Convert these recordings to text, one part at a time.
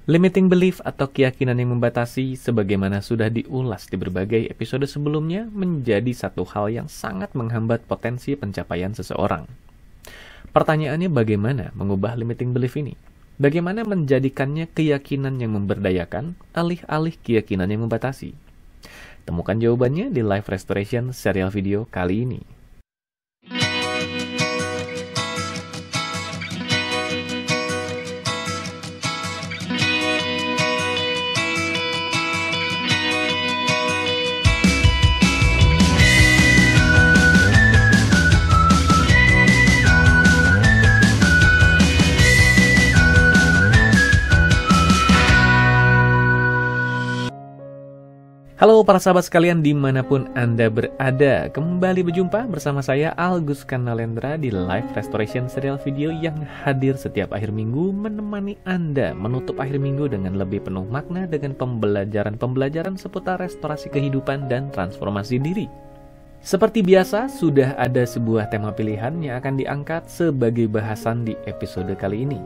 Limiting belief atau keyakinan yang membatasi, sebagaimana sudah diulas di berbagai episode sebelumnya, menjadi satu hal yang sangat menghambat potensi pencapaian seseorang. Pertanyaannya, bagaimana mengubah limiting belief ini? Bagaimana menjadikannya keyakinan yang memberdayakan, alih-alih keyakinan yang membatasi? Temukan jawabannya di Life Restoration serial video kali ini. Halo para sahabat sekalian dimanapun Anda berada, kembali berjumpa bersama saya Algus Kanalendra di Life Restoration serial video yang hadir setiap akhir minggu menemani Anda menutup akhir minggu dengan lebih penuh makna dengan pembelajaran seputar restorasi kehidupan dan transformasi diri. Seperti biasa, sudah ada sebuah tema pilihan yang akan diangkat sebagai bahasan di episode kali ini.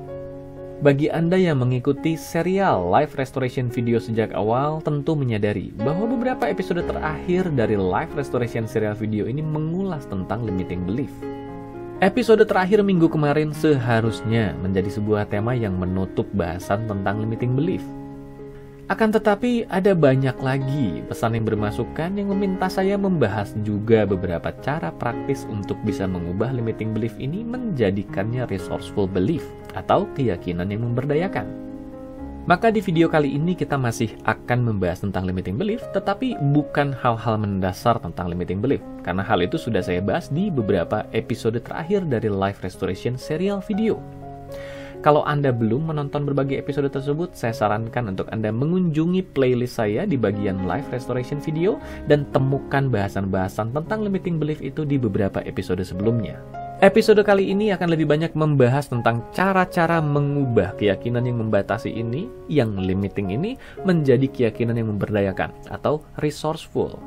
Bagi Anda yang mengikuti serial Life Restoration video sejak awal, tentu menyadari bahwa beberapa episode terakhir dari Life Restoration serial video ini mengulas tentang limiting belief. Episode terakhir minggu kemarin seharusnya menjadi sebuah tema yang menutup bahasan tentang limiting belief. Akan tetapi, ada banyak lagi pesan yang bermasukan yang meminta saya membahas juga beberapa cara praktis untuk bisa mengubah limiting belief ini menjadikannya resourceful belief atau keyakinan yang memberdayakan. Maka di video kali ini kita masih akan membahas tentang limiting belief, tetapi bukan hal-hal mendasar tentang limiting belief, karena hal itu sudah saya bahas di beberapa episode terakhir dari Life Restoration serial video. Kalau Anda belum menonton berbagai episode tersebut, saya sarankan untuk Anda mengunjungi playlist saya di bagian Life Restoration video dan temukan bahasan-bahasan tentang limiting belief itu di beberapa episode sebelumnya. Episode kali ini akan lebih banyak membahas tentang cara-cara mengubah keyakinan yang membatasi ini, yang limiting ini, menjadi keyakinan yang memberdayakan atau resourceful.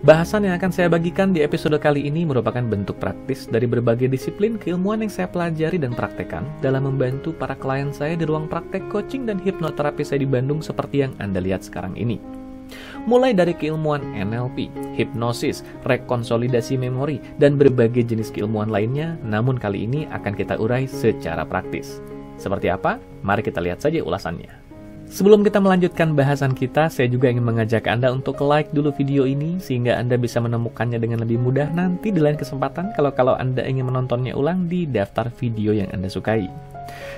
Bahasan yang akan saya bagikan di episode kali ini merupakan bentuk praktis dari berbagai disiplin keilmuan yang saya pelajari dan praktekkan dalam membantu para klien saya di ruang praktek coaching dan hipnoterapi saya di Bandung seperti yang Anda lihat sekarang ini. Mulai dari keilmuan NLP, hipnosis, rekonsolidasi memori, dan berbagai jenis keilmuan lainnya, namun kali ini akan kita urai secara praktis. Seperti apa? Mari kita lihat saja ulasannya. Sebelum kita melanjutkan bahasan kita, saya juga ingin mengajak Anda untuk like dulu video ini sehingga Anda bisa menemukannya dengan lebih mudah nanti di lain kesempatan kalau Anda ingin menontonnya ulang di daftar video yang Anda sukai.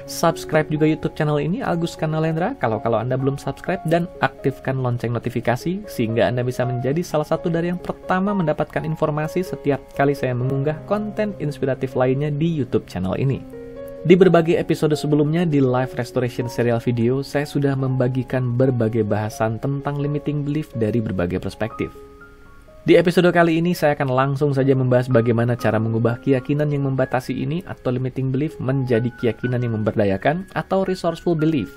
Subscribe juga YouTube channel ini Algus Kanalendra kalau Anda belum subscribe, dan aktifkan lonceng notifikasi sehingga Anda bisa menjadi salah satu dari yang pertama mendapatkan informasi setiap kali saya mengunggah konten inspiratif lainnya di YouTube channel ini. Di berbagai episode sebelumnya di Life Restoration serial video, saya sudah membagikan berbagai bahasan tentang limiting belief dari berbagai perspektif. Di episode kali ini, saya akan langsung saja membahas bagaimana cara mengubah keyakinan yang membatasi ini atau limiting belief menjadi keyakinan yang memberdayakan atau resourceful belief.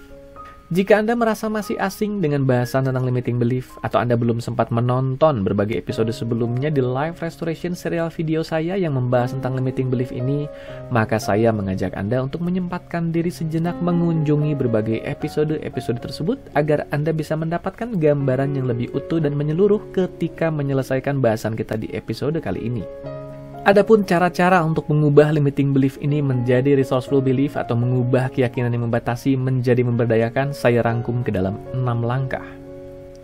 Jika Anda merasa masih asing dengan bahasan tentang limiting belief, atau Anda belum sempat menonton berbagai episode sebelumnya di Life Restoration serial video saya yang membahas tentang limiting belief ini, maka saya mengajak Anda untuk menyempatkan diri sejenak mengunjungi berbagai episode-episode tersebut agar Anda bisa mendapatkan gambaran yang lebih utuh dan menyeluruh ketika menyelesaikan bahasan kita di episode kali ini. Adapun cara-cara untuk mengubah limiting belief ini menjadi resourceful belief atau mengubah keyakinan yang membatasi menjadi memberdayakan, saya rangkum ke dalam 6 langkah.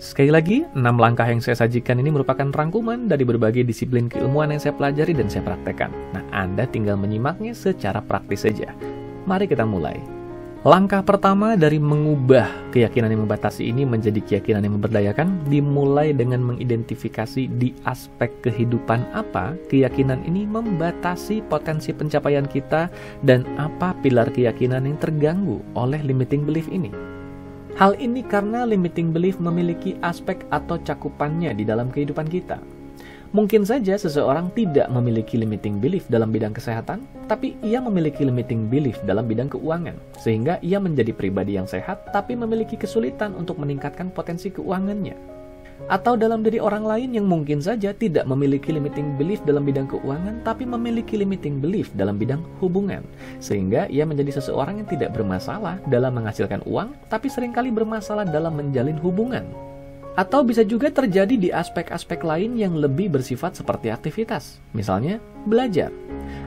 Sekali lagi, 6 langkah yang saya sajikan ini merupakan rangkuman dari berbagai disiplin keilmuan yang saya pelajari dan saya praktekkan. Nah, Anda tinggal menyimaknya secara praktis saja. Mari kita mulai. Langkah pertama dari mengubah keyakinan yang membatasi ini menjadi keyakinan yang memberdayakan dimulai dengan mengidentifikasi di aspek kehidupan apa keyakinan ini membatasi potensi pencapaian kita dan apa pilar keyakinan yang terganggu oleh limiting belief ini. Hal ini karena limiting belief memiliki aspek atau cakupannya di dalam kehidupan kita. Mungkin saja seseorang tidak memiliki limiting belief dalam bidang kesehatan, tapi ia memiliki limiting belief dalam bidang keuangan, sehingga ia menjadi pribadi yang sehat, tapi memiliki kesulitan untuk meningkatkan potensi keuangannya. Atau dalam diri orang lain yang mungkin saja tidak memiliki limiting belief dalam bidang keuangan, tapi memiliki limiting belief dalam bidang hubungan. Sehingga ia menjadi seseorang yang tidak bermasalah dalam menghasilkan uang, tapi seringkali bermasalah dalam menjalin hubungan. Atau bisa juga terjadi di aspek-aspek lain yang lebih bersifat seperti aktivitas. Misalnya, belajar.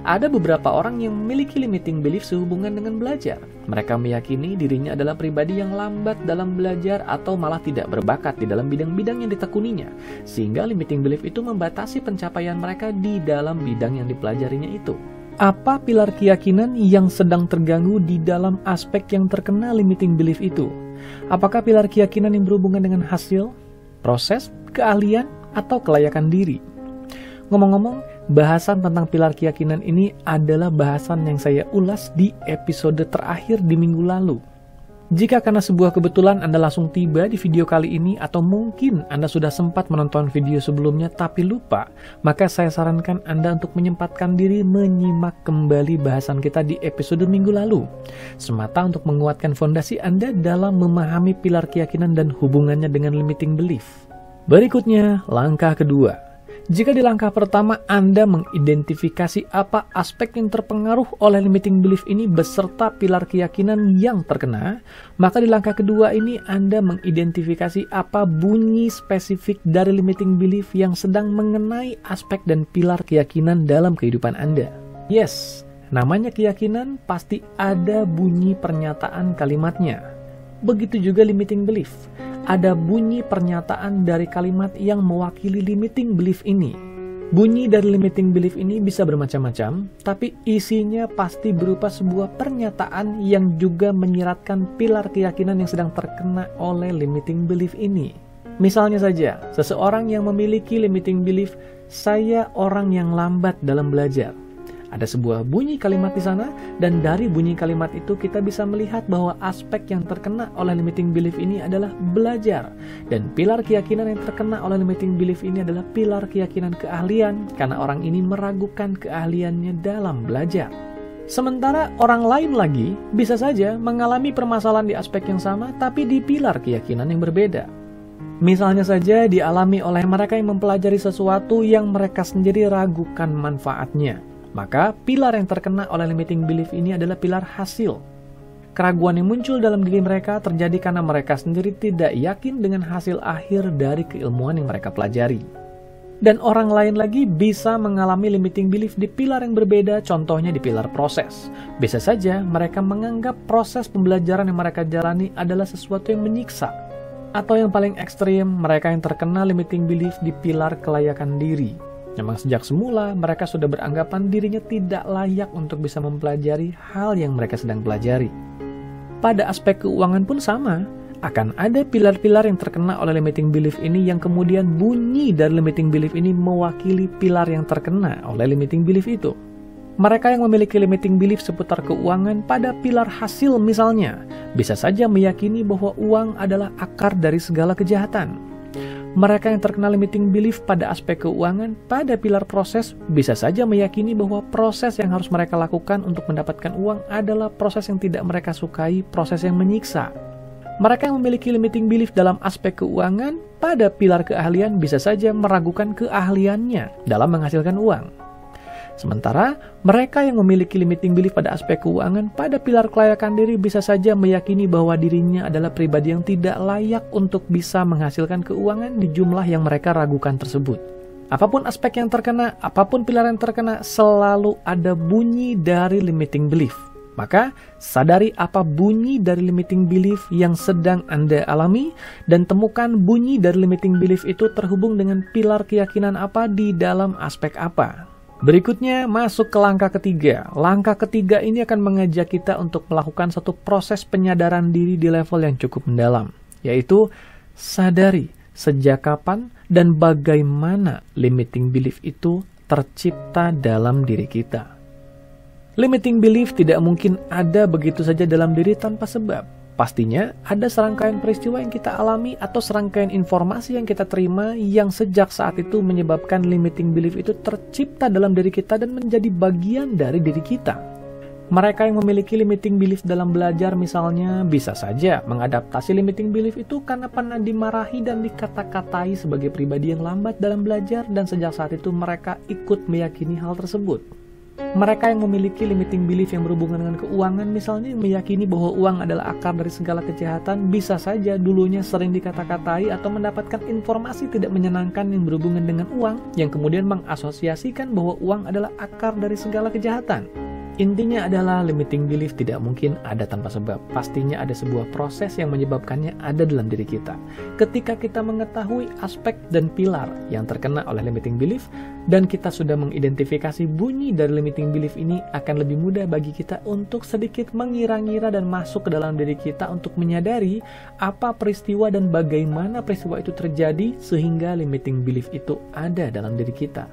Ada beberapa orang yang memiliki limiting belief sehubungan dengan belajar. Mereka meyakini dirinya adalah pribadi yang lambat dalam belajar atau malah tidak berbakat di dalam bidang-bidang yang ditekuninya. Sehingga limiting belief itu membatasi pencapaian mereka di dalam bidang yang dipelajarinya itu. Apa pilar keyakinan yang sedang terganggu di dalam aspek yang terkena limiting belief itu? Apakah pilar keyakinan yang berhubungan dengan hasil, proses, keahlian, atau kelayakan diri? Ngomong-ngomong, bahasan tentang pilar keyakinan ini adalah bahasan yang saya ulas di episode terakhir di minggu lalu. Jika karena sebuah kebetulan Anda langsung tiba di video kali ini, atau mungkin Anda sudah sempat menonton video sebelumnya tapi lupa, maka saya sarankan Anda untuk menyempatkan diri menyimak kembali bahasan kita di episode minggu lalu, semata untuk menguatkan fondasi Anda dalam memahami pilar keyakinan dan hubungannya dengan limiting belief. Berikutnya, langkah kedua. Jika di langkah pertama Anda mengidentifikasi apa aspek yang terpengaruh oleh limiting belief ini beserta pilar keyakinan yang terkena, maka di langkah kedua ini Anda mengidentifikasi apa bunyi spesifik dari limiting belief yang sedang mengenai aspek dan pilar keyakinan dalam kehidupan Anda. Yes, namanya keyakinan pasti ada bunyi pernyataan kalimatnya. Begitu juga limiting belief. Ada bunyi pernyataan dari kalimat yang mewakili limiting belief ini. Bunyi dari limiting belief ini bisa bermacam-macam, tapi isinya pasti berupa sebuah pernyataan yang juga menyiratkan pilar keyakinan yang sedang terkena oleh limiting belief ini. Misalnya saja, seseorang yang memiliki limiting belief, saya orang yang lambat dalam belajar. Ada sebuah bunyi kalimat di sana, dan dari bunyi kalimat itu kita bisa melihat bahwa aspek yang terkena oleh limiting belief ini adalah belajar. Dan pilar keyakinan yang terkena oleh limiting belief ini adalah pilar keyakinan keahlian, karena orang ini meragukan keahliannya dalam belajar. Sementara orang lain lagi bisa saja mengalami permasalahan di aspek yang sama, tapi di pilar keyakinan yang berbeda. Misalnya saja dialami oleh mereka yang mempelajari sesuatu yang mereka sendiri ragukan manfaatnya. Maka pilar yang terkena oleh limiting belief ini adalah pilar hasil. Keraguan yang muncul dalam diri mereka terjadi karena mereka sendiri tidak yakin dengan hasil akhir dari keilmuan yang mereka pelajari. Dan orang lain lagi bisa mengalami limiting belief di pilar yang berbeda, contohnya di pilar proses. Bisa saja mereka menganggap proses pembelajaran yang mereka jalani adalah sesuatu yang menyiksa. Atau yang paling ekstrim, mereka yang terkena limiting belief di pilar kelayakan diri. Memang sejak semula mereka sudah beranggapan dirinya tidak layak untuk bisa mempelajari hal yang mereka sedang pelajari. Pada aspek keuangan pun sama, akan ada pilar-pilar yang terkena oleh limiting belief ini yang kemudian bunyi dari limiting belief ini mewakili pilar yang terkena oleh limiting belief itu. Mereka yang memiliki limiting belief seputar keuangan pada pilar hasil misalnya, bisa saja meyakini bahwa uang adalah akar dari segala kejahatan. Mereka yang terkena limiting belief pada aspek keuangan pada pilar proses bisa saja meyakini bahwa proses yang harus mereka lakukan untuk mendapatkan uang adalah proses yang tidak mereka sukai, proses yang menyiksa. Mereka yang memiliki limiting belief dalam aspek keuangan pada pilar keahlian bisa saja meragukan keahliannya dalam menghasilkan uang. Sementara mereka yang memiliki limiting belief pada aspek keuangan pada pilar kelayakan diri bisa saja meyakini bahwa dirinya adalah pribadi yang tidak layak untuk bisa menghasilkan keuangan di jumlah yang mereka ragukan tersebut. Apapun aspek yang terkena, apapun pilar yang terkena, selalu ada bunyi dari limiting belief. Maka sadari apa bunyi dari limiting belief yang sedang Anda alami dan temukan bunyi dari limiting belief itu terhubung dengan pilar keyakinan apa di dalam aspek apa. Berikutnya masuk ke langkah ketiga. Langkah ketiga ini akan mengajak kita untuk melakukan satu proses penyadaran diri di level yang cukup mendalam, yaitu sadari sejak kapan dan bagaimana limiting belief itu tercipta dalam diri kita. Limiting belief tidak mungkin ada begitu saja dalam diri tanpa sebab. Pastinya ada serangkaian peristiwa yang kita alami atau serangkaian informasi yang kita terima yang sejak saat itu menyebabkan limiting belief itu tercipta dalam diri kita dan menjadi bagian dari diri kita. Mereka yang memiliki limiting belief dalam belajar misalnya bisa saja mengadaptasi limiting belief itu karena pernah dimarahi dan dikata-katai sebagai pribadi yang lambat dalam belajar dan sejak saat itu mereka ikut meyakini hal tersebut. Mereka yang memiliki limiting belief yang berhubungan dengan keuangan misalnya meyakini bahwa uang adalah akar dari segala kejahatan bisa saja dulunya sering dikata-katai atau mendapatkan informasi tidak menyenangkan yang berhubungan dengan uang yang kemudian mengasosiasikan bahwa uang adalah akar dari segala kejahatan. Intinya adalah limiting belief tidak mungkin ada tanpa sebab. Pastinya ada sebuah proses yang menyebabkannya ada dalam diri kita. Ketika kita mengetahui aspek dan pilar yang terkena oleh limiting belief, dan kita sudah mengidentifikasi bunyi dari limiting belief ini, akan lebih mudah bagi kita untuk sedikit mengira-ngira dan masuk ke dalam diri kita untuk menyadari apa peristiwa dan bagaimana peristiwa itu terjadi sehingga limiting belief itu ada dalam diri kita.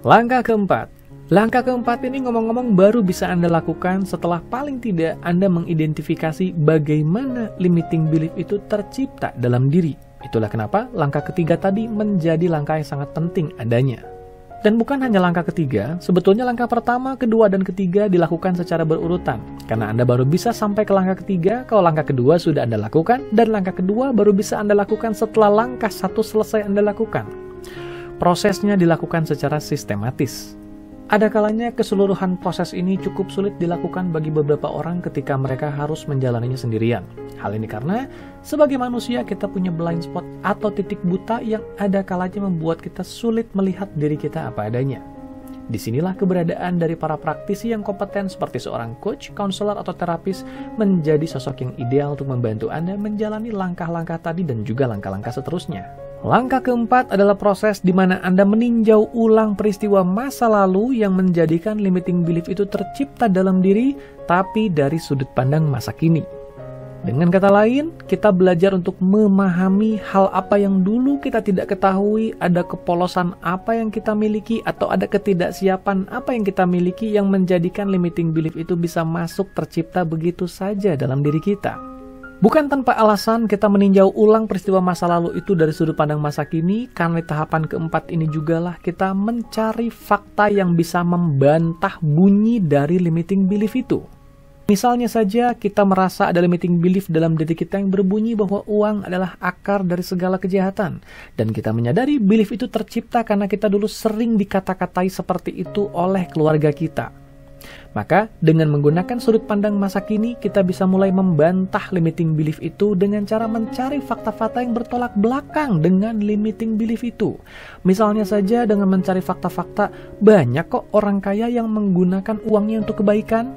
Langkah keempat. Langkah keempat ini ngomong-ngomong baru bisa Anda lakukan setelah paling tidak Anda mengidentifikasi bagaimana limiting belief itu tercipta dalam diri. Itulah kenapa langkah ketiga tadi menjadi langkah yang sangat penting adanya. Dan bukan hanya langkah ketiga, sebetulnya langkah pertama, kedua, dan ketiga dilakukan secara berurutan. Karena Anda baru bisa sampai ke langkah ketiga kalau langkah kedua sudah Anda lakukan, dan langkah kedua baru bisa Anda lakukan setelah langkah satu selesai Anda lakukan. Prosesnya dilakukan secara sistematis. Ada kalanya keseluruhan proses ini cukup sulit dilakukan bagi beberapa orang ketika mereka harus menjalaninya sendirian. Hal ini karena sebagai manusia kita punya blind spot atau titik buta yang ada kalanya membuat kita sulit melihat diri kita apa adanya. Disinilah keberadaan dari para praktisi yang kompeten seperti seorang coach, konselor, atau terapis menjadi sosok yang ideal untuk membantu Anda menjalani langkah-langkah tadi dan juga langkah-langkah seterusnya. Langkah keempat adalah proses di mana Anda meninjau ulang peristiwa masa lalu yang menjadikan limiting belief itu tercipta dalam diri, tapi dari sudut pandang masa kini. Dengan kata lain, kita belajar untuk memahami hal apa yang dulu kita tidak ketahui, ada kepolosan apa yang kita miliki, atau ada ketidaksiapan apa yang kita miliki yang menjadikan limiting belief itu bisa masuk tercipta begitu saja dalam diri kita. Bukan tanpa alasan kita meninjau ulang peristiwa masa lalu itu dari sudut pandang masa kini, karena tahapan keempat ini jugalah kita mencari fakta yang bisa membantah bunyi dari limiting belief itu. Misalnya saja kita merasa ada limiting belief dalam diri kita yang berbunyi bahwa uang adalah akar dari segala kejahatan. Dan kita menyadari belief itu tercipta karena kita dulu sering dikata-katai seperti itu oleh keluarga kita. Maka dengan menggunakan sudut pandang masa kini, kita bisa mulai membantah limiting belief itu dengan cara mencari fakta-fakta yang bertolak belakang dengan limiting belief itu. Misalnya saja dengan mencari fakta-fakta, banyak kok orang kaya yang menggunakan uangnya untuk kebaikan.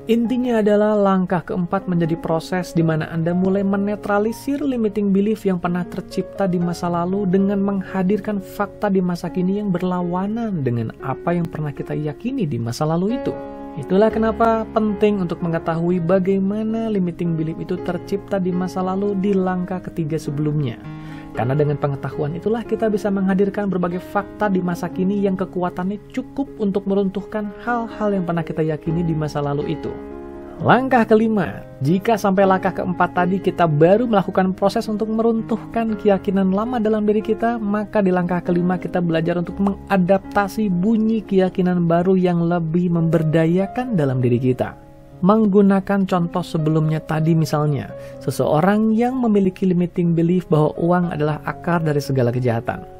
Intinya adalah langkah keempat menjadi proses di mana Anda mulai menetralisir limiting belief yang pernah tercipta di masa lalu dengan menghadirkan fakta di masa kini yang berlawanan dengan apa yang pernah kita yakini di masa lalu itu. Itulah kenapa penting untuk mengetahui bagaimana limiting belief itu tercipta di masa lalu di langkah ketiga sebelumnya. Karena dengan pengetahuan itulah kita bisa menghadirkan berbagai fakta di masa kini yang kekuatannya cukup untuk meruntuhkan hal-hal yang pernah kita yakini di masa lalu itu. Langkah kelima, jika sampai langkah keempat tadi kita baru melakukan proses untuk meruntuhkan keyakinan lama dalam diri kita, maka di langkah kelima kita belajar untuk mengadaptasi bunyi keyakinan baru yang lebih memberdayakan dalam diri kita. Menggunakan contoh sebelumnya tadi misalnya, seseorang yang memiliki limiting belief bahwa uang adalah akar dari segala kejahatan.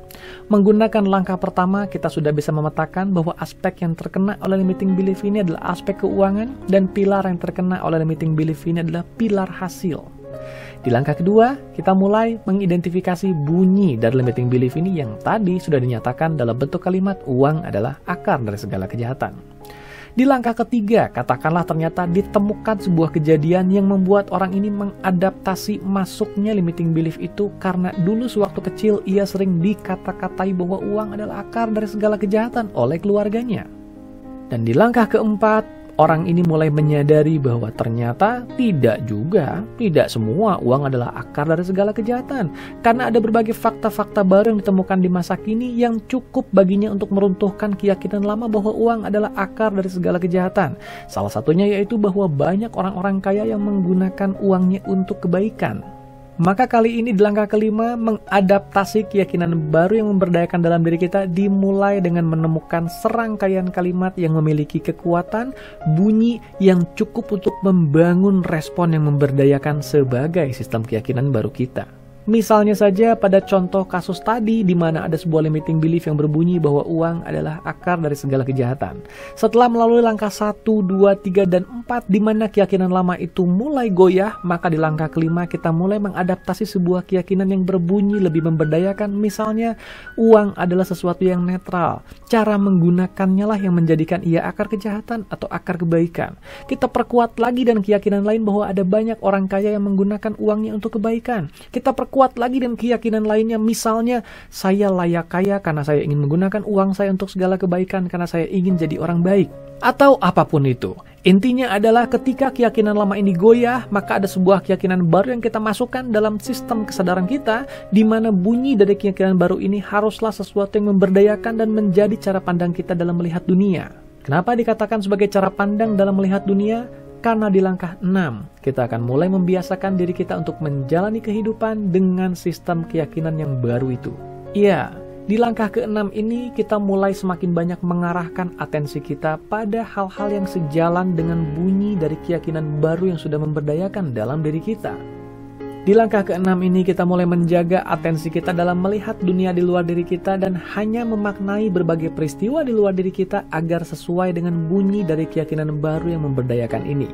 Menggunakan langkah pertama, kita sudah bisa memetakan bahwa aspek yang terkena oleh limiting belief ini adalah aspek keuangan, dan pilar yang terkena oleh limiting belief ini adalah pilar hasil. Di langkah kedua, kita mulai mengidentifikasi bunyi dari limiting belief ini yang tadi sudah dinyatakan dalam bentuk kalimat uang adalah akar dari segala kejahatan. Di langkah ketiga, katakanlah ternyata ditemukan sebuah kejadian yang membuat orang ini mengadaptasi masuknya limiting belief itu karena dulu sewaktu kecil ia sering dikata-katai bahwa uang adalah akar dari segala kejahatan oleh keluarganya. Dan di langkah keempat, orang ini mulai menyadari bahwa ternyata tidak semua uang adalah akar dari segala kejahatan. Karena ada berbagai fakta-fakta baru yang ditemukan di masa kini yang cukup baginya untuk meruntuhkan keyakinan lama bahwa uang adalah akar dari segala kejahatan. Salah satunya yaitu bahwa banyak orang-orang kaya yang menggunakan uangnya untuk kebaikan. Maka kali ini di langkah kelima, mengadaptasi keyakinan baru yang memberdayakan dalam diri kita dimulai dengan menemukan serangkaian kalimat yang memiliki kekuatan, bunyi yang cukup untuk membangun respon yang memberdayakan sebagai sistem keyakinan baru kita. Misalnya saja pada contoh kasus tadi di mana ada sebuah limiting belief yang berbunyi bahwa uang adalah akar dari segala kejahatan. Setelah melalui langkah 1, 2, 3, dan 4 di mana keyakinan lama itu mulai goyah, maka di langkah kelima kita mulai mengadaptasi sebuah keyakinan yang berbunyi lebih memberdayakan. Misalnya, uang adalah sesuatu yang netral. Cara menggunakannya lah yang menjadikan ia akar kejahatan atau akar kebaikan. Kita perkuat lagi dan keyakinan lain bahwa ada banyak orang kaya yang menggunakan uangnya untuk kebaikan. Kita perkuat lagi dan keyakinan lainnya, misalnya saya layak kaya karena saya ingin menggunakan uang saya untuk segala kebaikan karena saya ingin jadi orang baik, atau apapun itu. Intinya adalah ketika keyakinan lama ini goyah, maka ada sebuah keyakinan baru yang kita masukkan dalam sistem kesadaran kita, di mana bunyi dari keyakinan baru ini haruslah sesuatu yang memberdayakan dan menjadi cara pandang kita dalam melihat dunia. Kenapa dikatakan sebagai cara pandang dalam melihat dunia? Karena di langkah 6, kita akan mulai membiasakan diri kita untuk menjalani kehidupan dengan sistem keyakinan yang baru itu. Iya, di langkah ke-6 ini kita mulai semakin banyak mengarahkan atensi kita pada hal-hal yang sejalan dengan bunyi dari keyakinan baru yang sudah memberdayakan dalam diri kita. Di langkah ke-6 ini kita mulai menjaga atensi kita dalam melihat dunia di luar diri kita dan hanya memaknai berbagai peristiwa di luar diri kita agar sesuai dengan bunyi dari keyakinan baru yang memberdayakan ini.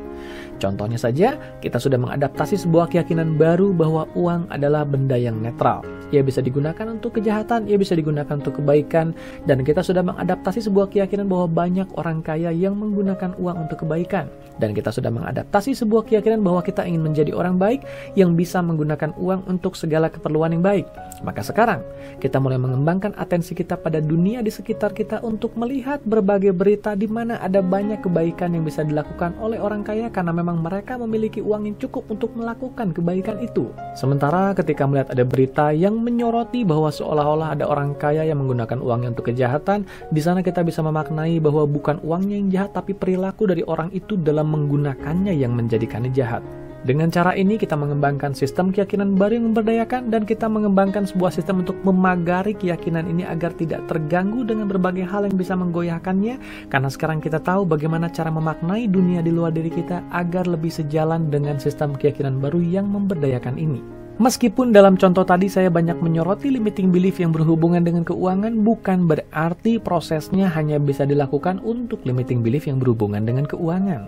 Contohnya saja, kita sudah mengadaptasi sebuah keyakinan baru bahwa uang adalah benda yang netral. Ia bisa digunakan untuk kejahatan, ia bisa digunakan untuk kebaikan, dan kita sudah mengadaptasi sebuah keyakinan bahwa banyak orang kaya yang menggunakan uang untuk kebaikan. Dan kita sudah mengadaptasi sebuah keyakinan bahwa kita ingin menjadi orang baik yang bisa menggunakan uang untuk segala keperluan yang baik. Maka sekarang, kita mulai mengembangkan atensi kita pada dunia di sekitar kita untuk melihat berbagai berita di mana ada banyak kebaikan yang bisa dilakukan oleh orang kaya karena memang mereka memiliki uang yang cukup untuk melakukan kebaikan itu. Sementara ketika melihat ada berita yang menyoroti bahwa seolah-olah ada orang kaya yang menggunakan uangnya untuk kejahatan, di sana kita bisa memaknai bahwa bukan uangnya yang jahat, tapi perilaku dari orang itu dalam menggunakannya yang menjadikannya jahat. Dengan cara ini kita mengembangkan sistem keyakinan baru yang memberdayakan, dan kita mengembangkan sebuah sistem untuk memagari keyakinan ini agar tidak terganggu dengan berbagai hal yang bisa menggoyahkannya, karena sekarang kita tahu bagaimana cara memaknai dunia di luar diri kita agar lebih sejalan dengan sistem keyakinan baru yang memberdayakan ini. Meskipun dalam contoh tadi saya banyak menyoroti limiting belief yang berhubungan dengan keuangan, bukan berarti prosesnya hanya bisa dilakukan untuk limiting belief yang berhubungan dengan keuangan.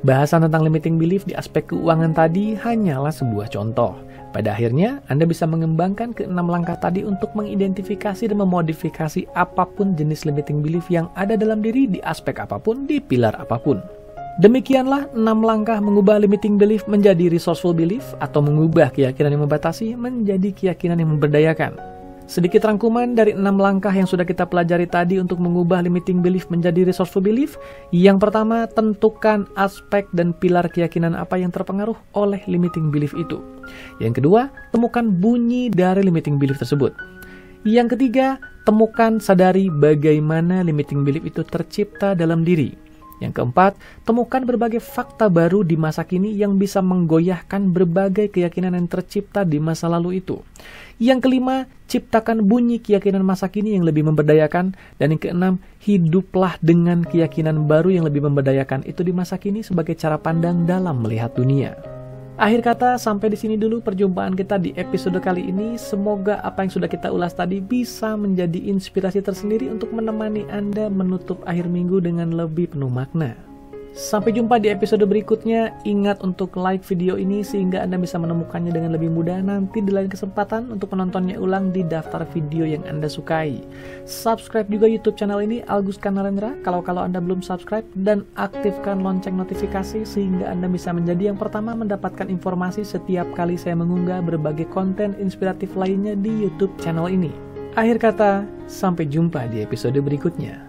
Bahasan tentang limiting belief di aspek keuangan tadi hanyalah sebuah contoh. Pada akhirnya, Anda bisa mengembangkan ke-6 langkah tadi untuk mengidentifikasi dan memodifikasi apapun jenis limiting belief yang ada dalam diri di aspek apapun, di pilar apapun. Demikianlah 6 langkah mengubah limiting belief menjadi resourceful belief, atau mengubah keyakinan yang membatasi menjadi keyakinan yang memberdayakan. Sedikit rangkuman dari 6 langkah yang sudah kita pelajari tadi untuk mengubah limiting belief menjadi resourceful belief. Yang pertama, tentukan aspek dan pilar keyakinan apa yang terpengaruh oleh limiting belief itu. Yang kedua, temukan bunyi dari limiting belief tersebut. Yang ketiga, temukan, sadari bagaimana limiting belief itu tercipta dalam diri. Yang keempat, temukan berbagai fakta baru di masa kini yang bisa menggoyahkan berbagai keyakinan yang tercipta di masa lalu itu. Yang kelima, ciptakan bunyi keyakinan masa kini yang lebih memberdayakan. Dan yang keenam, hiduplah dengan keyakinan baru yang lebih memberdayakan itu di masa kini sebagai cara pandang dalam melihat dunia. Akhir kata, sampai di sini dulu perjumpaan kita di episode kali ini. Semoga apa yang sudah kita ulas tadi bisa menjadi inspirasi tersendiri untuk menemani Anda menutup akhir minggu dengan lebih penuh makna. Sampai jumpa di episode berikutnya. Ingat untuk like video ini sehingga Anda bisa menemukannya dengan lebih mudah nanti di lain kesempatan untuk menontonnya ulang di daftar video yang Anda sukai. Subscribe juga YouTube channel ini, Algus Kanalendra, kalau Anda belum subscribe, dan aktifkan lonceng notifikasi sehingga Anda bisa menjadi yang pertama mendapatkan informasi setiap kali saya mengunggah berbagai konten inspiratif lainnya di YouTube channel ini. Akhir kata, sampai jumpa di episode berikutnya.